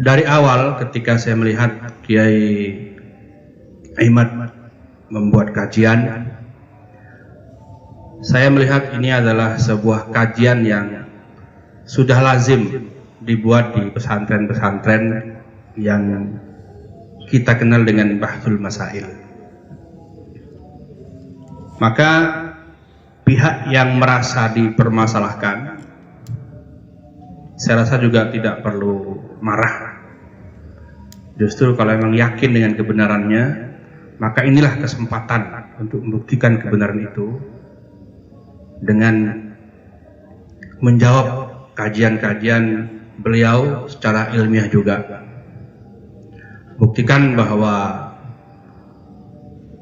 Dari awal ketika saya melihat Kiai Ahmad membuat kajian, saya melihat ini adalah sebuah kajian yang sudah lazim dibuat di pesantren-pesantren yang kita kenal dengan Bahthul Masail. Maka pihak yang merasa dipermasalahkan, saya rasa juga tidak perlu marah. Justru kalau memang yakin dengan kebenarannya, maka inilah kesempatan untuk membuktikan kebenaran itu dengan menjawab kajian-kajian beliau secara ilmiah juga. Buktikan bahwa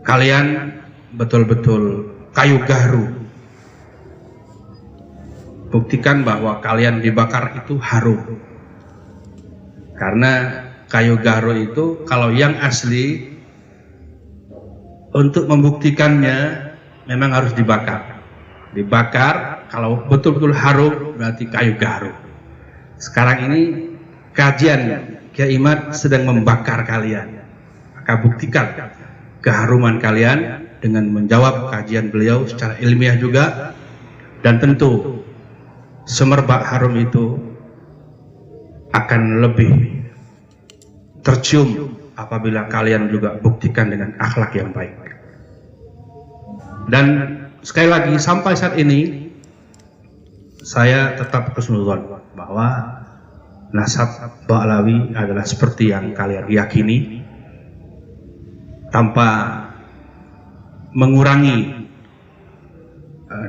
kalian betul-betul kayu gaharu. Buktikan bahwa kalian dibakar itu harum. Karena kayu gaharu itu kalau yang asli, untuk membuktikannya memang harus dibakar. Dibakar, kalau betul-betul harum berarti kayu gaharu. Sekarang ini kajian Kiai Ahmad sedang membakar kalian. Maka buktikan keharuman kalian dengan menjawab kajian beliau secara ilmiah juga. Dan tentu semerbak harum itu akan lebih tercium apabila kalian juga buktikan dengan akhlak yang baik. Dan sekali lagi, sampai saat ini saya tetap husnuzon bahwa nasab Ba'alawi adalah seperti yang kalian yakini, tanpa mengurangi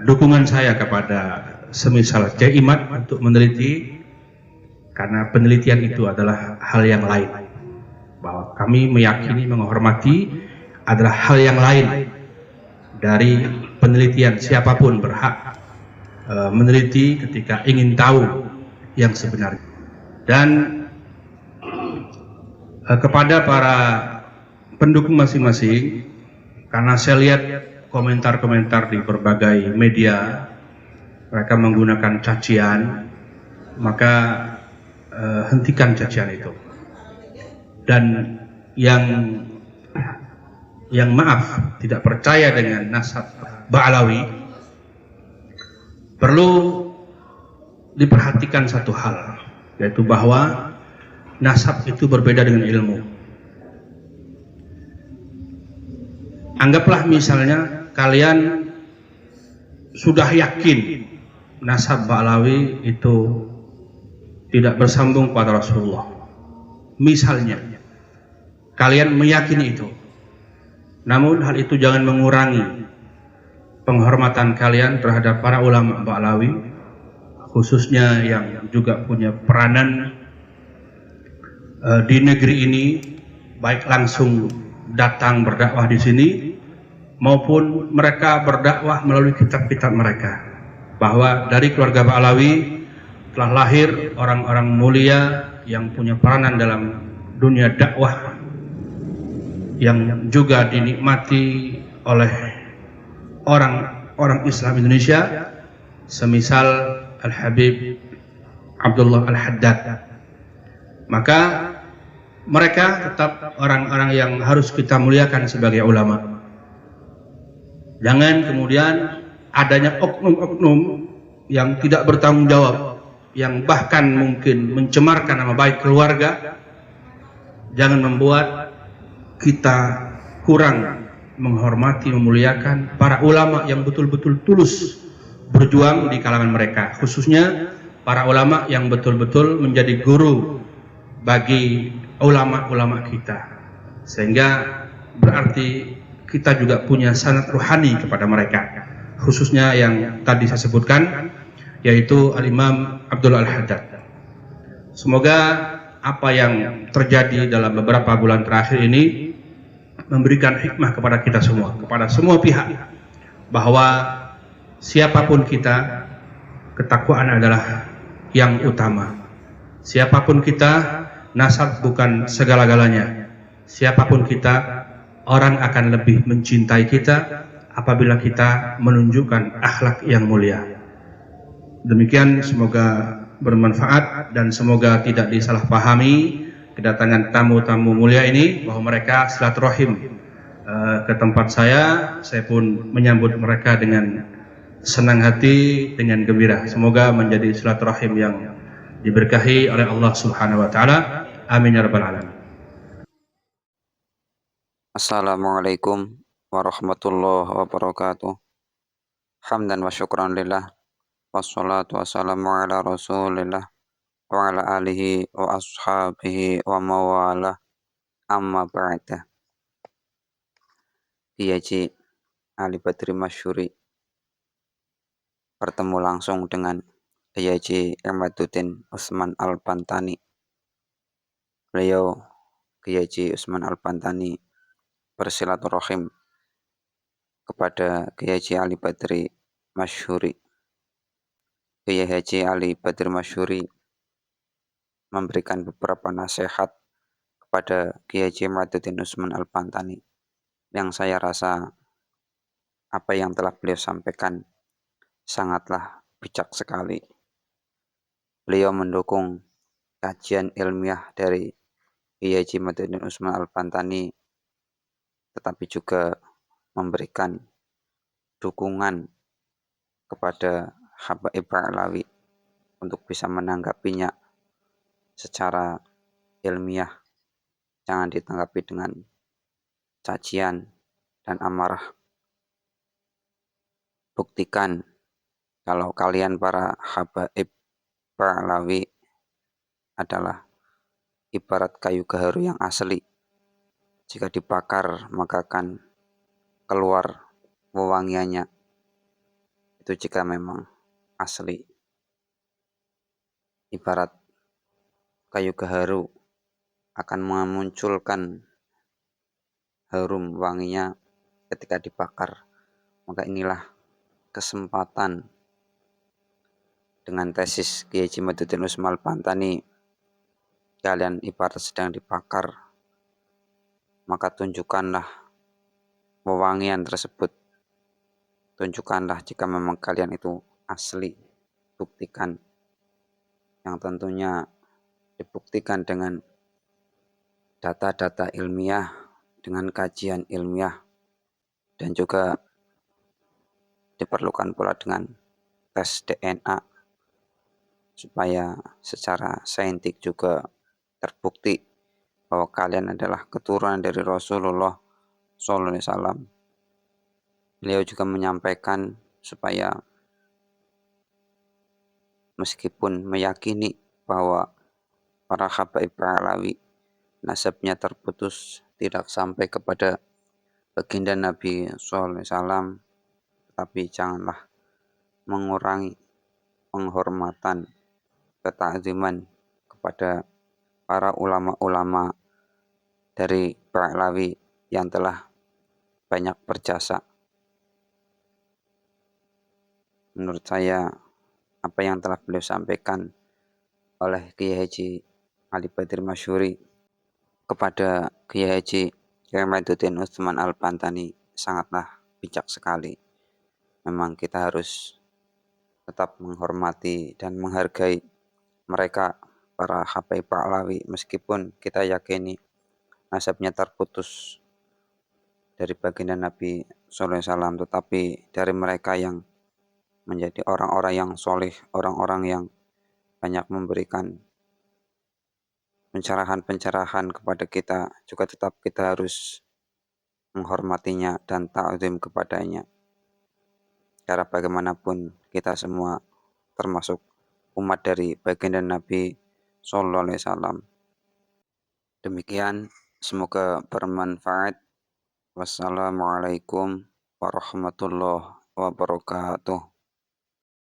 dukungan saya kepada semisal Kiai Ahmad untuk meneliti, karena penelitian itu adalah hal yang lain. Bahwa kami meyakini, menghormati adalah hal yang lain dari penelitian. Siapapun berhak meneliti ketika ingin tahu yang sebenarnya. Dan kepada para pendukung masing-masing, karena saya lihat komentar-komentar di berbagai media, mereka menggunakan cacian, maka hentikan cacian itu. Dan yang maaf tidak percaya dengan nasab Ba'alawi, perlu diperhatikan satu hal, yaitu bahwa nasab itu berbeda dengan ilmu. Anggaplah misalnya kalian sudah yakin nasab Ba'alawi itu tidak bersambung pada Rasulullah. Misalnya kalian meyakini itu, namun hal itu jangan mengurangi penghormatan kalian terhadap para ulama Ba'alawi, khususnya yang juga punya peranan di negeri ini, baik langsung datang berdakwah di sini maupun mereka berdakwah melalui kitab-kitab mereka, bahwa dari keluarga Ba'alawi telah lahir orang-orang mulia yang punya peranan dalam dunia dakwah, yang juga dinikmati oleh orang-orang Islam Indonesia, semisal Al-Habib Abdullah Al-Haddad. Maka mereka tetap orang-orang yang harus kita muliakan sebagai ulama. Jangan kemudian adanya oknum-oknum yang tidak bertanggung jawab, yang bahkan mungkin mencemarkan nama baik keluarga, jangan membuat kita kurang menghormati, memuliakan para ulama yang betul-betul tulus berjuang di kalangan mereka, khususnya para ulama yang betul-betul menjadi guru bagi ulama-ulama kita, sehingga berarti kita juga punya sanad ruhani kepada mereka, khususnya yang tadi saya sebutkan, yaitu Al-Imam Abdullah Al-Haddad. Semoga apa yang terjadi dalam beberapa bulan terakhir ini memberikan hikmah kepada kita semua, kepada semua pihak, bahwa siapapun kita, ketakwaan adalah yang utama. Siapapun kita, nasab bukan segala-galanya. Siapapun kita, orang akan lebih mencintai kita apabila kita menunjukkan akhlak yang mulia. Demikian, semoga bermanfaat dan semoga tidak disalahpahami kedatangan tamu-tamu mulia ini, bahwa mereka silaturahim ke tempat saya pun menyambut mereka dengan senang hati, dengan gembira. Semoga menjadi silaturahim yang diberkahi oleh Allah Subhanahu wa taala. Amin ya rabbal alamin. Assalamualaikum warahmatullahi wabarakatuh. Hamdan wa syukran lillah. Wassalatu wassalamu ala rasulillah wa ala alihi wa ashabihi wa mawalah. Amma ba'da. Kiai Haji Ali Badri Masyuri bertemu langsung dengan Kiai Haji Imaduddin Utsman Al-Pantani. Beliau Kiai Haji Utsman Al-Pantani bersilaturahim kepada Kiai Haji Ali Badri Masyuri. Kiai Haji Ali Badri Masyuri memberikan beberapa nasihat kepada Kiai Haji Imaduddin Utsman Al-Pantani yang saya rasa apa yang telah beliau sampaikan sangatlah bijak sekali. Beliau mendukung kajian ilmiah dari Kiai Haji Imaduddin Utsman Al-Pantani, tetapi juga memberikan dukungan kepada Habaib Ba'lawi untuk bisa menanggapinya secara ilmiah, jangan ditanggapi dengan cacian dan amarah. Buktikan kalau kalian para Habaib Ba'lawi adalah ibarat kayu gaharu yang asli. Jika dibakar maka akan keluar wewangiannya. Itu jika memang asli. Ibarat kayu gaharu akan memunculkan harum wanginya ketika dibakar. Maka inilah kesempatan dengan tesis Kiai Haji Imaduddin Utsman Al-Pantani. Kalian ibarat sedang dibakar, maka tunjukkanlah wewangian tersebut. Tunjukkanlah jika memang kalian itu asli. Buktikan, yang tentunya dibuktikan dengan data-data ilmiah, dengan kajian ilmiah, dan juga diperlukan pula dengan tes DNA supaya secara saintik juga terbukti bahwa kalian adalah keturunan dari Rasulullah SAW. Beliau juga menyampaikan supaya meskipun meyakini bahwa para Habaib Ba'lawi nasabnya terputus tidak sampai kepada baginda Nabi SAW, tapi janganlah mengurangi penghormatan, ketakziman kepada para ulama-ulama dari Ba'lawi yang telah banyak berjasa. Menurut saya, apa yang telah beliau sampaikan oleh Kiai Haji Ali Badri Masyuri kepada Kiai Haji Imaduddin Utsman Al-Pantani sangatlah bijak sekali. Memang kita harus tetap menghormati dan menghargai mereka, para Habaib Ba'lawi, meskipun kita yakini nasabnya terputus dari baginda Nabi SAW, tetapi dari mereka yang menjadi orang-orang yang soleh, orang-orang yang banyak memberikan pencerahan-pencerahan kepada kita, juga tetap kita harus menghormatinya dan ta'zim kepadanya. Karena bagaimanapun kita semua termasuk umat dari baginda Nabi Sallallahu Alaihi Wasallam. Demikian, semoga bermanfaat. Wassalamualaikum warahmatullahi wabarakatuh.